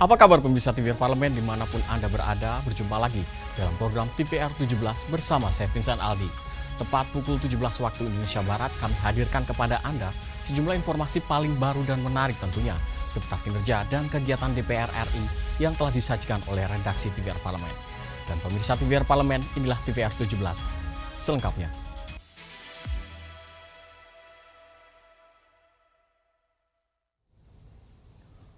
Apa kabar pemirsa TVR Parlemen dimanapun Anda berada, berjumpa lagi dalam program TVR 17 bersama saya Vincent Aldi. Tepat pukul 17 waktu Indonesia Barat, kami hadirkan kepada Anda sejumlah informasi paling baru dan menarik tentunya, seputar kinerja dan kegiatan DPR RI yang telah disajikan oleh redaksi TVR Parlemen. Dan pemirsa TVR Parlemen, inilah TVR 17 selengkapnya.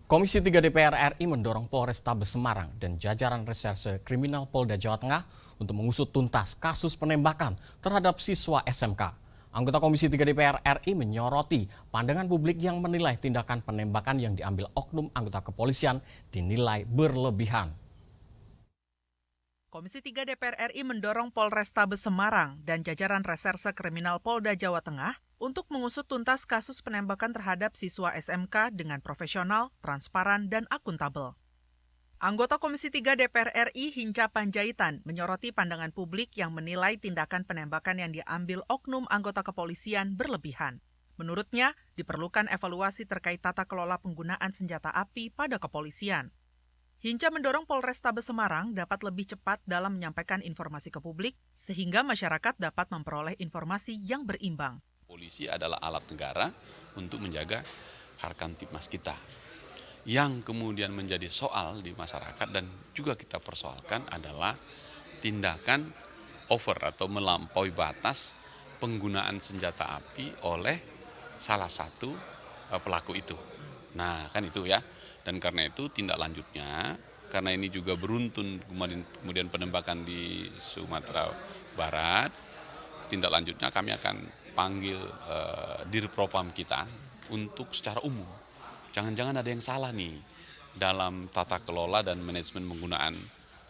Komisi 3 DPR RI mendorong Polrestabes Semarang dan jajaran reserse kriminal Polda Jawa Tengah untuk mengusut tuntas kasus penembakan terhadap siswa SMK. Anggota Komisi 3 DPR RI menyoroti pandangan publik yang menilai tindakan penembakan yang diambil oknum anggota kepolisian dinilai berlebihan. Komisi 3 DPR RI mendorong Polrestabes Semarang dan jajaran reserse kriminal Polda Jawa Tengah untuk mengusut tuntas kasus penembakan terhadap siswa SMK dengan profesional, transparan, dan akuntabel. Anggota Komisi 3 DPR RI Hinca Panjaitan menyoroti pandangan publik yang menilai tindakan penembakan yang diambil oknum anggota kepolisian berlebihan. Menurutnya, diperlukan evaluasi terkait tata kelola penggunaan senjata api pada kepolisian. Hinca mendorong Polrestabes Semarang dapat lebih cepat dalam menyampaikan informasi ke publik sehingga masyarakat dapat memperoleh informasi yang berimbang. Polisi adalah alat negara untuk menjaga harkantipmas kita. Yang kemudian menjadi soal di masyarakat dan juga kita persoalkan adalah tindakan over atau melampaui batas penggunaan senjata api oleh salah satu pelaku itu. Nah, kan itu ya. Dan karena itu tindak lanjutnya, karena ini juga beruntun kemudian penembakan di Sumatera Barat, tindak lanjutnya kami akan panggil Dirpropam kita untuk secara umum. Jangan-jangan ada yang salah nih dalam tata kelola dan manajemen penggunaan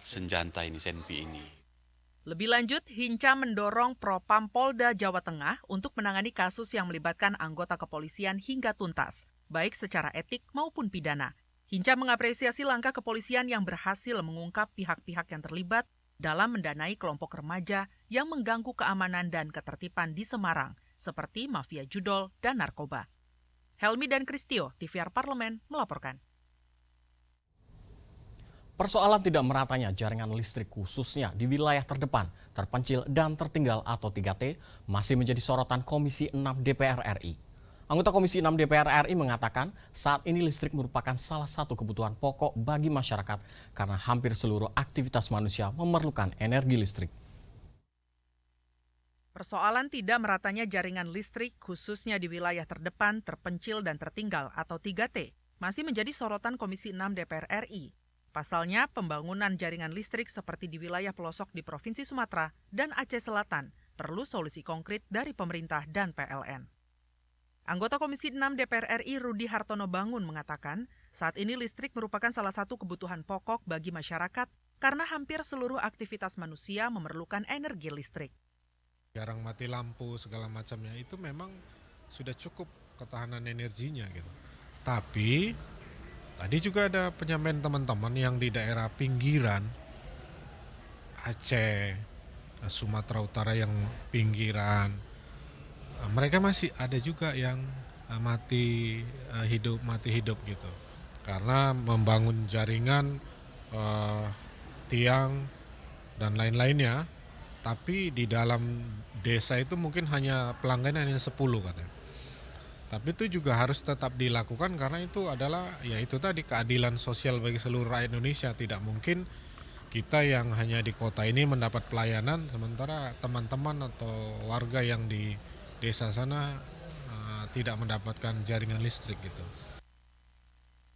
senjata ini, SENPI ini. Lebih lanjut, Hinca mendorong Propam Polda Jawa Tengah untuk menangani kasus yang melibatkan anggota kepolisian hingga tuntas, baik secara etik maupun pidana. Hinca mengapresiasi langkah kepolisian yang berhasil mengungkap pihak-pihak yang terlibat dalam mendanai kelompok remaja yang mengganggu keamanan dan ketertiban di Semarang, seperti mafia judol dan narkoba. Helmi dan Kristio, TVR Parlemen, melaporkan. Persoalan tidak meratanya jaringan listrik khususnya di wilayah terdepan, terpencil, dan tertinggal atau 3T masih menjadi sorotan Komisi 6 DPR RI. Anggota Komisi 6 DPR RI mengatakan saat ini listrik merupakan salah satu kebutuhan pokok bagi masyarakat karena hampir seluruh aktivitas manusia memerlukan energi listrik. Persoalan tidak meratanya jaringan listrik khususnya di wilayah terdepan, terpencil, dan tertinggal atau 3T masih menjadi sorotan Komisi 6 DPR RI. Pasalnya, pembangunan jaringan listrik seperti di wilayah pelosok di Provinsi Sumatera dan Aceh Selatan perlu solusi konkret dari pemerintah dan PLN. Anggota Komisi 6 DPR RI Rudi Hartono Bangun mengatakan, saat ini listrik merupakan salah satu kebutuhan pokok bagi masyarakat karena hampir seluruh aktivitas manusia memerlukan energi listrik. Jarang mati lampu segala macamnya itu memang sudah cukup ketahanan energinya gitu. Tapi tadi juga ada penyampaian teman-teman yang di daerah pinggiran Aceh, Sumatera Utara yang pinggiran, mereka masih ada juga yang mati hidup gitu. Karena membangun jaringan tiang dan lain-lainnya, tapi di dalam desa itu mungkin hanya pelanggan hanya 10 katanya. Tapi itu juga harus tetap dilakukan karena itu adalah ya itu tadi keadilan sosial bagi seluruh rakyat Indonesia. Tidak mungkin kita yang hanya di kota ini mendapat pelayanan sementara teman-teman atau warga yang di desa sana tidak mendapatkan jaringan listrik gitu.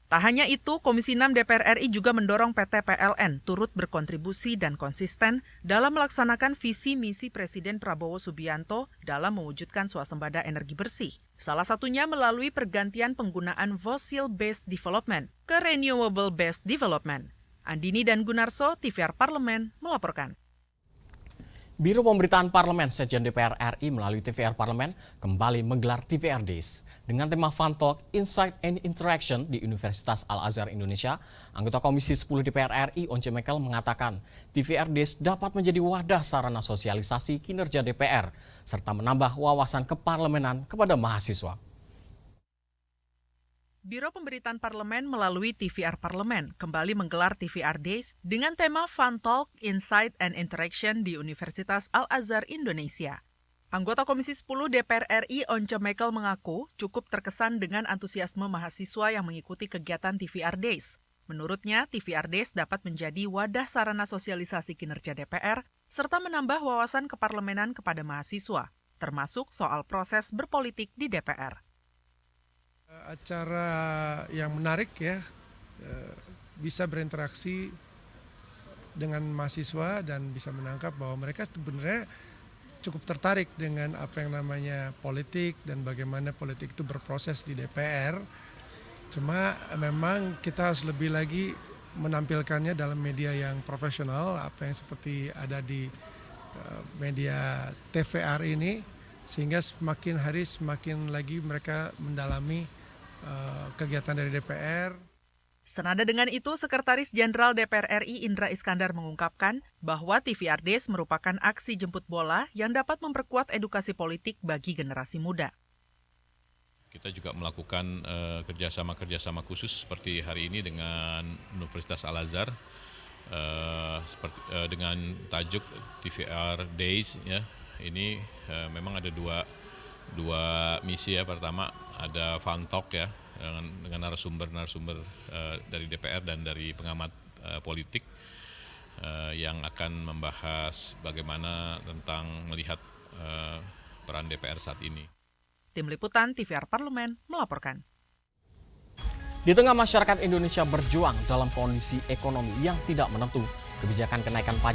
Tak hanya itu, Komisi 6 DPR RI juga mendorong PT PLN turut berkontribusi dan konsisten dalam melaksanakan visi misi Presiden Prabowo Subianto dalam mewujudkan swasembada energi bersih. Salah satunya melalui pergantian penggunaan fossil-based development ke renewable-based development. Andini dan Gunarso, TVR Parlemen, melaporkan. Biro Pemberitaan Parlemen Sekjen DPR RI melalui TVR Parlemen kembali menggelar TVR Days. Dengan tema Fun Talk, Insight and Interaction di Universitas Al-Azhar Indonesia, anggota Komisi 10 DPR RI Once Mekel mengatakan TVR Days dapat menjadi wadah sarana sosialisasi kinerja DPR, serta menambah wawasan keparlemenan kepada mahasiswa. Biro Pemberitaan Parlemen melalui TVR Parlemen kembali menggelar TVR Days dengan tema Fun Talk, Insight, and Interaction di Universitas Al-Azhar Indonesia. Anggota Komisi 10 DPR RI Once Mekel mengaku cukup terkesan dengan antusiasme mahasiswa yang mengikuti kegiatan TVR Days. Menurutnya, TVR Days dapat menjadi wadah sarana sosialisasi kinerja DPR serta menambah wawasan keparlemenan kepada mahasiswa, termasuk soal proses berpolitik di DPR. Acara yang menarik ya, bisa berinteraksi dengan mahasiswa dan bisa menangkap bahwa mereka sebenarnya cukup tertarik dengan apa yang namanya politik dan bagaimana politik itu berproses di DPR. Cuma memang kita harus lebih lagi menampilkannya dalam media yang profesional, apa yang seperti ada di media TVR ini, sehingga semakin hari semakin lagi mereka mendalami kegiatan dari DPR. Senada dengan itu, Sekretaris Jenderal DPR RI Indra Iskandar mengungkapkan bahwa TVR Days merupakan aksi jemput bola yang dapat memperkuat edukasi politik bagi generasi muda. Kita juga melakukan kerjasama khusus seperti hari ini dengan Universitas Al-Azhar, dengan tajuk TVR Days. Ya. Ini memang ada dua misi ya. Pertama ada Fun Talk ya, dengan narasumber dari DPR dan dari pengamat politik yang akan membahas bagaimana tentang melihat peran DPR saat ini. Tim Liputan TVR Parlemen melaporkan. Di tengah masyarakat Indonesia berjuang dalam kondisi ekonomi yang tidak menentu, kebijakan kenaikan pajak